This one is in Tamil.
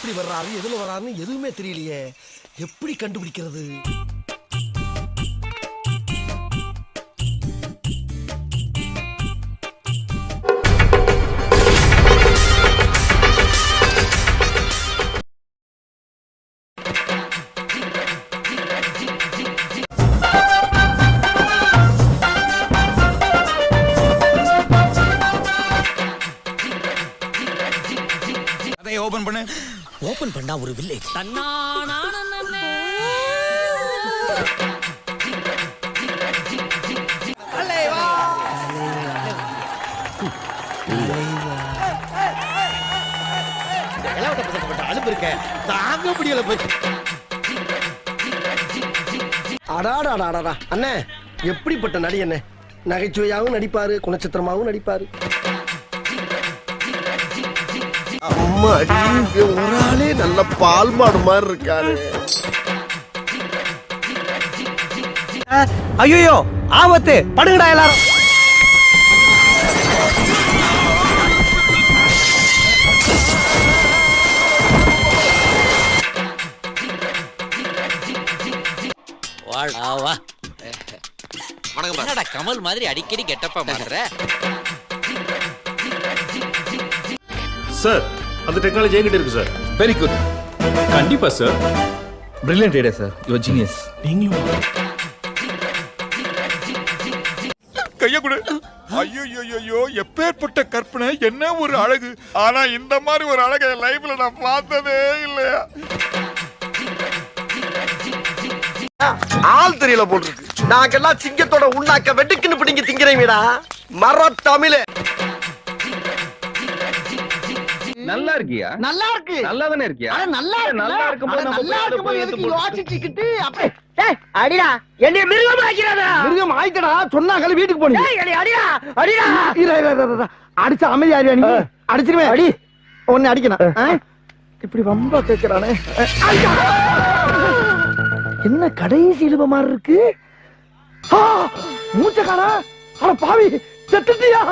எப்படி வர்றாரு எதுல வர்றாருன்னு எதுவுமே தெரியலையே. எப்படி கண்டுபிடிக்கிறது? ஓபன் பண்ணு. ஓபன் பண்ணா ஒரு வில்லேஜ். அனுப்பு இருக்க தாங்க முடியல போய். அடாடாடாடா அண்ணே, எப்படிப்பட்ட நடி அண்ணே. நகைச்சுவையாகவும் நடிப்பாரு, குணச்சித்திரமாகவும் நடிப்பாரு. அம்மா ஒரு ஆளே நல்ல பால் மாடு மாதிரி இருக்காரு. ஐயோ ஆபத்து, படுங்கடா எல்லாரும். என்னடா கமல் மாதிரி அடிக்கடி கெட்டப்பா மாறுற? சார், அந்த டெக்னாலஜி என்கிட்ட இருக்கு சார். Very good. கண்டிப்பா sir. Brilliant idea sir. Your genius. நீங்களும் கைய கொடு. ஐயோ, எப்பேற்பட்ட கற்பனை, என்ன ஒரு அழகு. ஆனா இந்த மாதிரி ஒரு அழகை லைஃப்ல நான் பார்த்ததே இல்லையா. ஆள் தெரியல போட்டுருக்கு. நாங்கெல்லாம் சிங்கத்தோட உண்ணாக்க வெட்டுக்குன்னு பிடிங்க திங்கிறீங்கடா மர தமிழே. நல்லா இருக்கியா? நல்லா இருக்கு. நல்லா தானே இருக்கியா? நல்லா இருக்கும்போது யோசிச்சுக்கிட்டு அடிடா என்னைய மிருகம் ஆக்கிறாதா? மிருகம் ஆயிட்டடா. சொன்னாங்களே வீட்டுக்கு போனீங்க. அடிடா அடிடா அடிச்ச அமைதியா நீ. அடிச்சிருவேன். அடி ஒன்னு அடிக்கணும். இப்படி ரொம்ப கேட்கிறானே. என்ன கடைசி இழுவ மாதிரி இருக்கு. மூச்ச காணா. அட பாவி, செத்துட்டியா?